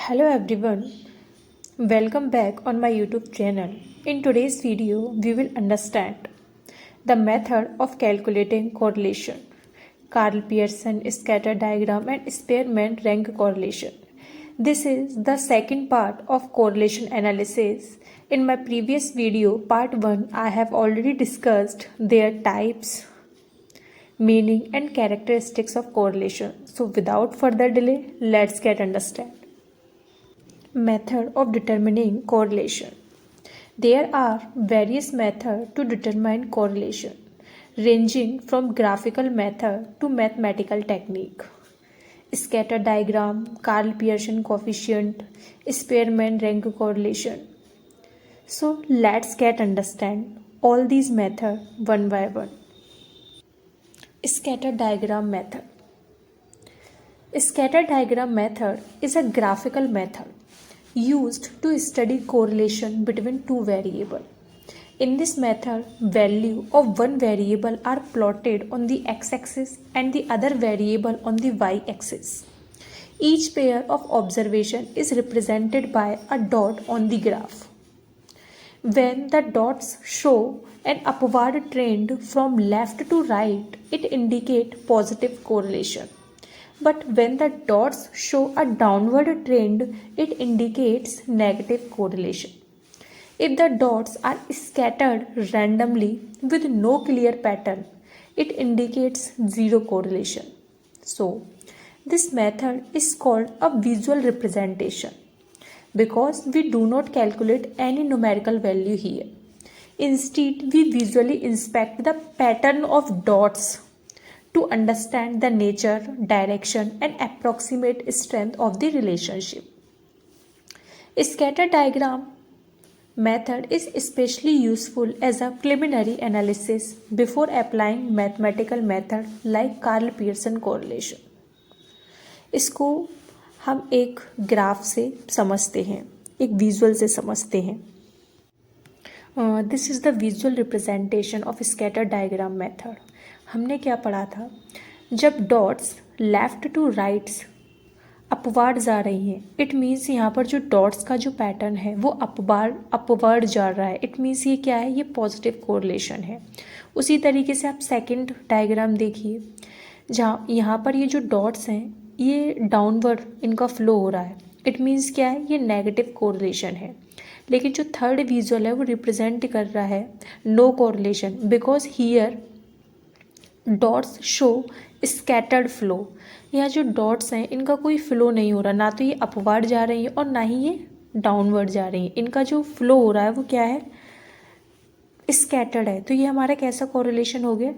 Hello everyone, welcome back on my YouTube channel. In today's video, we will understand the method of calculating correlation, Karl Pearson scatter diagram and Spearman rank correlation. This is the second part of correlation analysis. In my previous video, part 1, I have already discussed their types, meaning and characteristics of correlation. So without further delay, let's get understand. Method of determining correlation. There are various methods to determine correlation, ranging from graphical method to mathematical technique. Scatter diagram, Karl Pearson coefficient, Spearman rank correlation. So let's get understand all these methods one by one. Scatter diagram method. Scatter diagram method is a graphical method used to study correlation between two variables. In this method, value of one variable are plotted on the x-axis and the other variable on the y-axis. Each pair of observation is represented by a dot on the graph. When the dots show an upward trend from left to right, it indicates positive correlation. But when the dots show a downward trend, it indicates negative correlation. If the dots are scattered randomly with no clear pattern, it indicates zero correlation. So, this method is called a visual representation because we do not calculate any numerical value here. Instead, we visually inspect the pattern of dots to understand the nature, direction, and approximate strength of the relationship. A scatter diagram method is especially useful as a preliminary analysis before applying mathematical method like Karl Pearson correlation. इसको हम एक graph से समझते हैं, एक visual से समझते हैं. This is the visual representation of scatter diagram method. हमने क्या पढ़ा था? जब dots left to rights upward जा रही हैं, इट मीन्स यहाँ पर जो डॉट्स का जो पैटर्न है वो अपवर्ड जा रहा है. इट मीन्स ये क्या है? ये पॉजिटिव कोरिलेशन है. उसी तरीके से आप सेकंड डायग्राम देखिए, जहाँ यहाँ पर ये जो डॉट्स हैं ये डाउनवर्ड इनका फ्लो हो रहा है. इट मीन्स क्या है? ये नेगेटिव कोरिलेशन है. लेकिन जो थर्ड विजुअल है वो रिप्रेजेंट कर रहा है no correlation because here dots show scattered flow. यहाँ जो डॉट्स हैं इनका कोई फ्लो नहीं हो रहा, ना तो ये अपवर्ड जा रही है और ना ही ये डाउनवर्ड जा रही है. इनका जो फ्लो हो रहा है वो क्या है? स्कैटर्ड है. तो ये हमारा कैसा कोरिलेशन हो गया?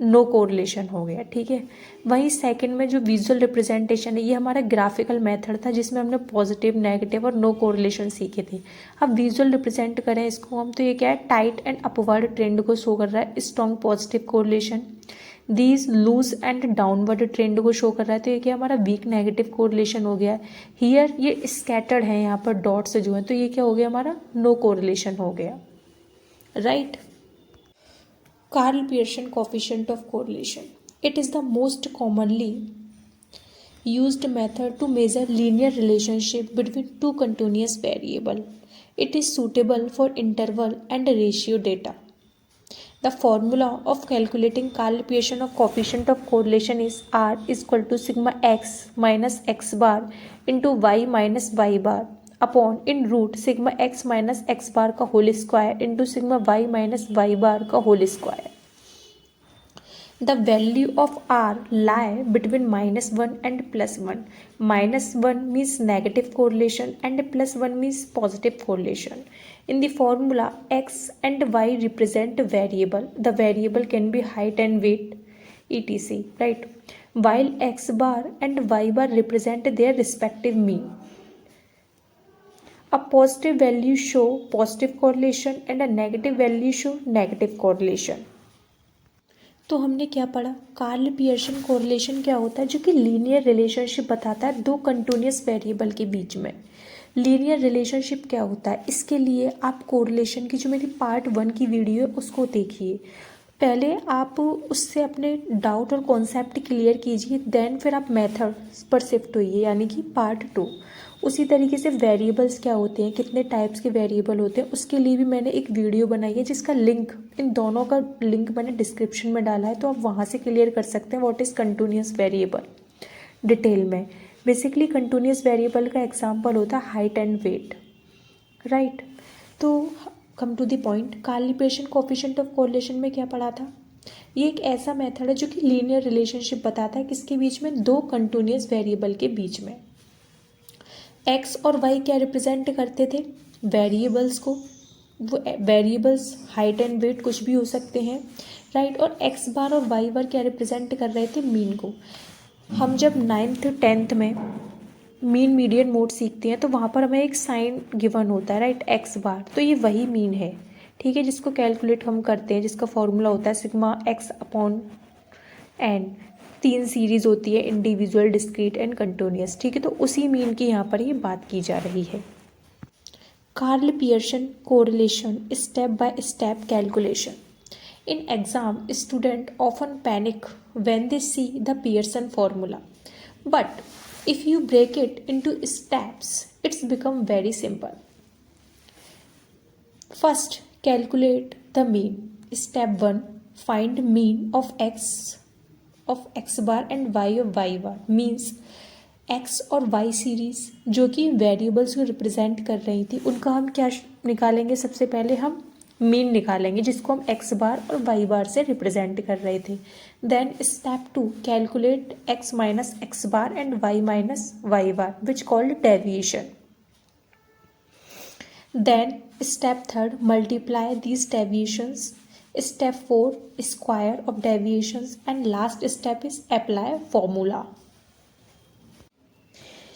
नो कोरिलेशन हो गया. ठीक है. वहीं सेकंड में जो विजुअल रिप्रेजेंटेशन है ये हमारा ग्राफिकल मेथड था जिसमें हमने पॉजिटिव, नेगेटिव और नो कोरिलेशन सीखे थे. अब विजुअल रिप्रेजेंट करें इसको हम, तो ये क्या है? टाइट एंड अपवर्ड ट्रेंड को शो कर रहा है strong positive correlation. These loose and downward trend को शो कर रहा है, तो ये क्या हमारा वीक नेगेटिव कोरिलेशन हो गया. हियर ये स्कैटर्ड है, यहाँ पर डॉट्स जो है, तो ये क्या हो गया? हमारा नो कोरिलेशन हो गया. Right. Karl Pearson coefficient of correlation. It is the most commonly used method to measure linear relationship between two continuous variables. It is suitable for interval and ratio data. The formula of calculating Karl Pearson of coefficient of correlation is R is equal to sigma x minus x bar into y minus y bar upon in root sigma x minus x bar का whole square into sigma y minus y bar का whole square. The value of r lie between -1 and +1. -1 means negative correlation and +1 means positive correlation. In the formula, x and y represent variable. The variable can be height and weight, etc. Right? While x bar and y bar represent their respective mean. A positive value show positive correlation and a negative value show negative correlation. तो हमने क्या पढ़ा? Karl Pearson correlation क्या होता है? जो कि linear relationship बताता है दो कंटिन्यूअस वेरिएबल के बीच में. लीनियर रिलेशनशिप क्या होता है? इसके लिए आप कोरिलेशन की जो मेरी पार्ट 1 की वीडियो है उसको देखिए. पहले आप उससे अपने डाउट और कॉन्सेप्ट क्लियर कीजिए, देन फिर आप मेथड पर शिफ्ट होइए, यानी कि पार्ट 2। उसी तरीके से वेरिएबल्स क्या होते हैं, कितने टाइप्स के वेरिएबल होते हैं, उसके लिए भी मैंने एक वीडियो बनाई है, जिसका लिंक, इन दोनों का लिंक मैंने डिस्क्रिप्शन में डाला है, तो आप वहाँ से क्लियर कर सकते हैं what is continuous variable detail में। बेसिकली कंटिन्यूअस वेरिएबल का एग्जाम्पल होता है हाइट एंड वेट, राइट। तो come to the point, correlation coefficient of correlation में क्या पढ़ा था? ये एक ऐसा मेथड है जो कि लीनियर रिलेशनशिप बताता है किसके बीच में, दो कंटिन्यूअस वेरिएबल के बीच में। एक्स और वाई क्या रिप्रेजेंट करते थे, वेरिएबल्स को। वो वेरिएबल्स हाइट एंड वेट कुछ भी हो सकते हैं, राइट। और एक्स बार और वाई बार क्या रिप्रेजेंट कर रहे थे, मीन को। हम जब 9th 10th में मीन मीडियन मोड सीखते हैं तो वहाँ पर हमें एक साइन गिवन होता है, राइट, एक्स बार, तो ये वही मीन है, ठीक है, जिसको कैलकुलेट हम करते हैं, जिसका फॉर्मूला होता है sigma x upon n. 3 series होती है, इंडिविजुअल, डिस्क्रीट एंड कंटिन्यूअस, ठीक है। तो उसी मीन की यहाँ पर ये बात की जा रही है। Karl Pearson correlation step by step calculation. In exam, students often panic when they see the Pearson formula. But if you break it into steps, it's become very simple. First, calculate the mean. Step 1, find mean of x bar and y of y bar. Means x और y series जो कि variables को represent कर रही थी, उनका हम क्या निकालेंगे, सबसे पहले हम मीन निकालेंगे, जिसको हम एक्स बार और वाई बार से रिप्रेजेंट कर रहे थे। Then step 2, calculate x minus x bar and y minus y bar, which called deviation. Then step 3, multiply these deviations. Step 4, square of deviations and last step is apply formula.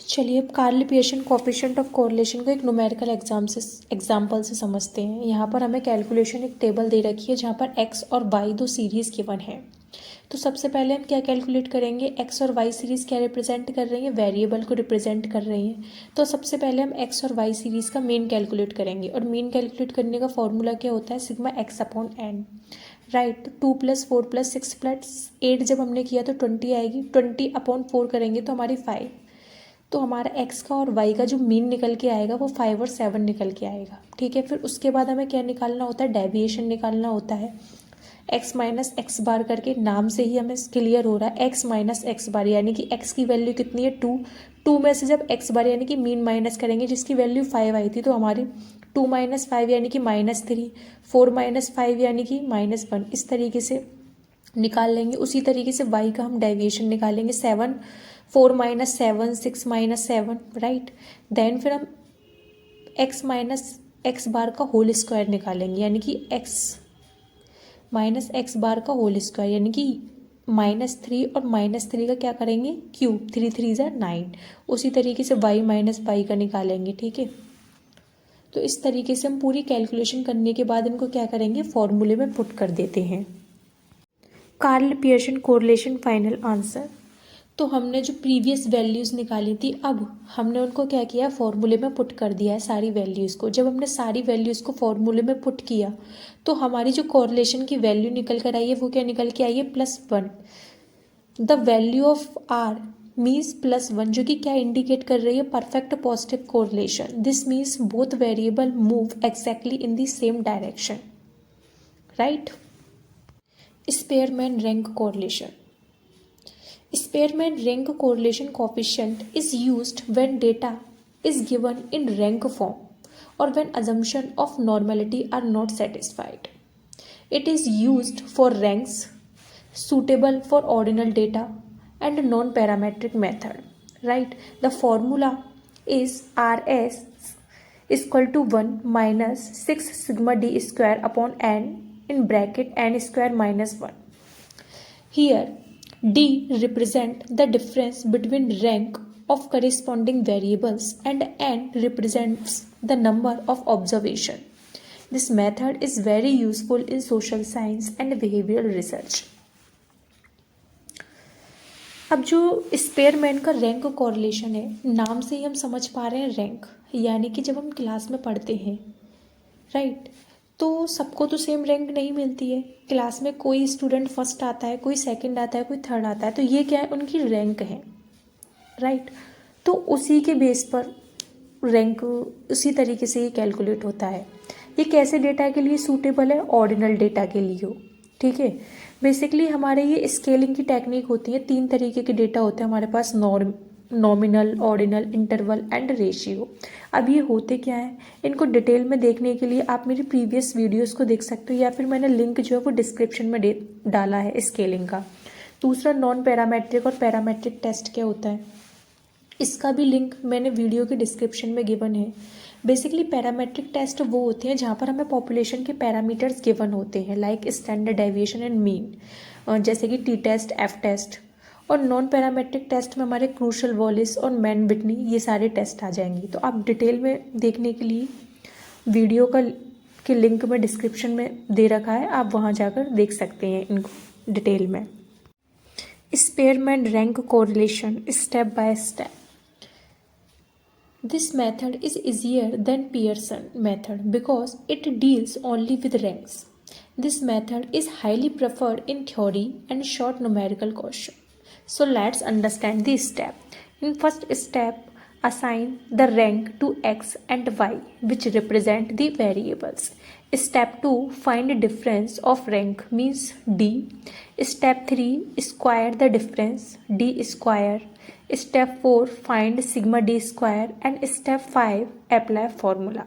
चलिए अब Karl Pearson coefficient of correlation को एक numerical example से समझते हैं। यहाँ पर हमें कैलकुलेशन एक टेबल दे रखी है जहाँ पर एक्स और वाई दो सीरीज़ गिवन है। तो सबसे पहले हम क्या कैलकुलेट करेंगे, एक्स और वाई सीरीज़ क्या रिप्रेजेंट कर रही है, वेरिएबल को रिप्रेजेंट कर रही हैं। तो सबसे पहले हम एक्स और वाई सीरीज़ का मीन कैलकुलेट करेंगे, और मीन कैलकुलेट करने का फॉर्मूला क्या होता है, sigma x upon n, right. 2 + 4 + 6 + 8 जब हमने किया तो 20 आएगी, 20 अपॉन 4 करेंगे तो हमारी 5। तो हमारा एक्स का और वाई का जो मीन निकल के आएगा वो 5 और 7 निकल के आएगा, ठीक है। फिर उसके बाद हमें क्या निकालना होता है, डेविएशन निकालना होता है। एक्स माइनस एक्स बार करके नाम से ही हमें क्लियर हो रहा है, एक्स माइनस एक्स बार, यानी कि एक्स की वैल्यू कितनी है, 2। 2 में से जब एक्स बार यानी कि मीन माइनस करेंगे, जिसकी वैल्यू 5 आई थी, तो हमारी 2 - 5 यानी कि -3, 4 - 5 यानी कि -1, इस तरीके से निकाल लेंगे। उसी तरीके से वाई का हम डेविएशन निकालेंगे, 7, 4 - 7, 6 - 7, राइट। देन फिर हम एक्स माइनस एक्स बार का होल स्क्वायर निकालेंगे, यानी कि एक्स माइनस एक्स बार का होल स्क्वायर, यानी कि -3, और -3 का क्या करेंगे, क्यूब, 3 3 = 9। उसी तरीके से वाई माइनस वाई का निकालेंगे, ठीक है। तो इस तरीके से हम पूरी कैलकुलेशन करने के बाद इनको क्या करेंगे, फॉर्मूले में पुट कर देते हैं। Karl Pearson correlation final answer. तो हमने जो प्रीवियस वैल्यूज़ निकाली थी, अब हमने उनको क्या किया, फॉर्मूले में पुट कर दिया है सारी वैल्यूज़ को। जब हमने सारी वैल्यूज़ को फॉर्मूले में पुट किया तो हमारी जो कोरिलेशन की वैल्यू निकल कर आई है वो क्या निकल के आई है, +1। The value of r means +1, जो कि क्या इंडिकेट कर रही है, perfect positive correlation. This means both variable move exactly in the same direction, right. Spearman rank correlation. Spearman rank correlation coefficient is used when data is given in rank form or when assumption of normality are not satisfied. It is used for ranks suitable for ordinal data and non-parametric method. Right? The formula is RS = 1 minus 6 sigma d square upon n in bracket n square minus 1. Here D represent the difference between rank of corresponding variables and N represents the number of observation. This method is very useful in social science and behavioral research. अब जो Spearman का rank correlation है, नाम से ही हम समझ पा रहे हैं रैंक, यानी कि जब हम क्लास में पढ़ते हैं, राइट, तो सबको तो सेम रैंक नहीं मिलती है। क्लास में कोई स्टूडेंट फर्स्ट आता है, कोई सेकंड आता है, कोई थर्ड आता है, तो ये क्या है, उनकी रैंक है, राइट। तो उसी के बेस पर रैंक उसी तरीके से ये कैलकुलेट होता है। ये कैसे डेटा के लिए सूटेबल है, ऑर्डिनल डेटा के लिए हो, ठीक है। बेसिकली हमारे ये स्केलिंग की टेक्निक होती है, 3 तरीके के डेटा होते हैं हमारे पास, nominal, ordinal, interval and ratio. अब ये होते क्या है, इनको डिटेल में देखने के लिए आप मेरी प्रीवियस वीडियोस को देख सकते हो, या फिर मैंने लिंक जो है वो डिस्क्रिप्शन में डाला है स्केलिंग का। दूसरा नॉन पैरामेट्रिक और पैरामेट्रिक टेस्ट क्या होता है, इसका भी लिंक मैंने वीडियो के डिस्क्रिप्शन में गिवन है। बेसिकली पैरामेट्रिक टेस्ट वो होते हैं जहाँ पर हमें पॉपुलेशन के पैरामीटर्स गिवन होते हैं, like standard deviation and mean, जैसे कि टी टेस्ट, एफ टेस्ट। और नॉन पैरामेट्रिक टेस्ट में हमारे क्रूशल वॉलिस और मैन विटनी, ये सारे टेस्ट आ जाएंगे। तो आप डिटेल में देखने के लिए वीडियो के लिंक में डिस्क्रिप्शन में दे रखा है, आप वहाँ जाकर देख सकते हैं इनको डिटेल में। Spearman rank correlation step by step. This method is easier than Pearson method because it deals only with ranks. This method is highly preferred in theory and short numerical question. So let's understand this step. In first step, assign the rank to x and y, which represent the variables. Step 2, find difference of rank means d. Step 3, square the difference, d square. Step 4, find sigma d square. And step 5, apply formula.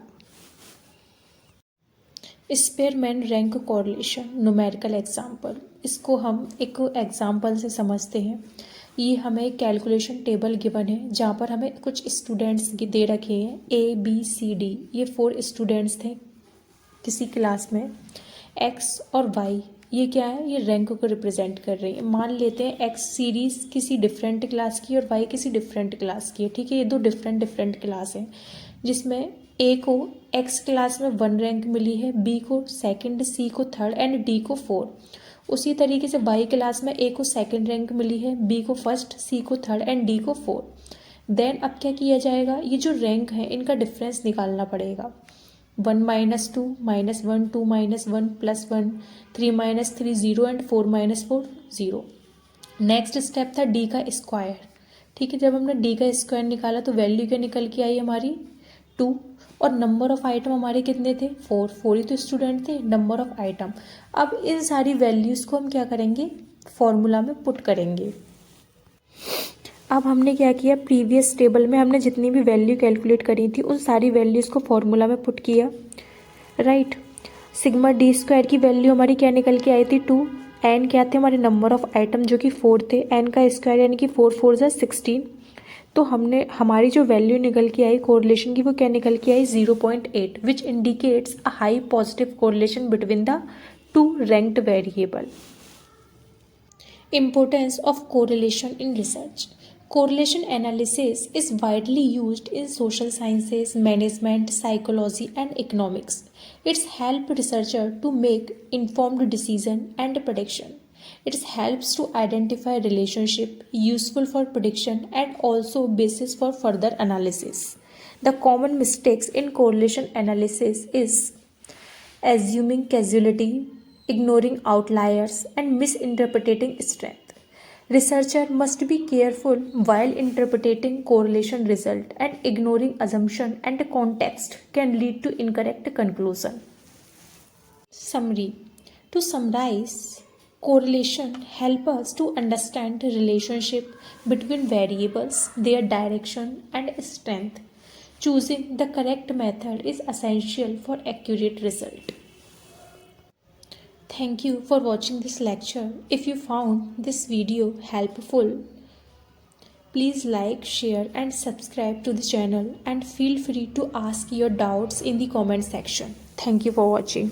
Spearman rank correlation numerical example, इसको हम एक example से समझते हैं। ये हमें एक calculation table given है जहाँ पर हमें कुछ स्टूडेंट्स दे रखे हैं, ए बी सी डी, ये 4 स्टूडेंट्स थे किसी क्लास में। एक्स और वाई ये क्या है, ये रैंक को रिप्रेजेंट कर रही है। मान लेते हैं एक्स सीरीज किसी डिफरेंट क्लास की और वाई किसी डिफरेंट क्लास की है, ठीक है। ये 2 डिफरेंट क्लास हैं, जिसमें ए को एक्स क्लास में 1 रैंक मिली है, बी को सेकंड, सी को थर्ड एंड डी को 4। उसी तरीके से वाई क्लास में ए को सेकंड रैंक मिली है, बी को फर्स्ट, सी को थर्ड एंड डी को 4। देन अब क्या किया जाएगा, ये जो रैंक है इनका डिफरेंस निकालना पड़ेगा। 1 - 2 - 1 2 - 1 +1 3 - 3 0 एंड 4 - 4 0। नेक्स्ट स्टेप था डी का स्क्वायर, ठीक है। जब हमने डी का स्क्वायर निकाला तो वैल्यू क्या निकल के आई हमारी 2, और नंबर ऑफ आइटम हमारे कितने थे 4 ही तो स्टूडेंट थे, नंबर ऑफ आइटम। अब इन सारी वैल्यूज़ को हम क्या करेंगे, फॉर्मूला में पुट करेंगे। अब हमने क्या किया, प्रीवियस टेबल में हमने जितनी भी वैल्यू कैलकुलेट करी थी उन सारी वैल्यूज़ को फॉर्मूला में पुट किया, राइट। सिग्मा डी स्क्वायर की वैल्यू हमारी क्या निकल के आई थी 2, एन क्या थे हमारे नंबर ऑफ आइटम जो कि 4 थे, एन का स्क्वायर यानी कि 4 4 16। तो हमने हमारी जो वैल्यू निकल के आई कोरिलेशन की वो क्या निकल के आई 0.8, which indicates a high positive correlation between the 2 ranked variable. Importance of correlation in research. Correlation analysis is widely used in social sciences, management, psychology, and economics. It's helped researchers to make informed decision and prediction. It helps to identify relationship useful for prediction and also basis for further analysis. The common mistakes in correlation analysis is assuming causality, ignoring outliers, and misinterpreting strength. Researcher must be careful while interpreting correlation result, and ignoring assumption and context can lead to incorrect conclusion. Summary. To summarize, correlation help us to understand the relationship between variables, their direction and strength. Choosing the correct method is essential for accurate result. Thank you for watching this lecture. If you found this video helpful, please like, share and subscribe to the channel, and feel free to ask your doubts in the comment section. Thank you for watching.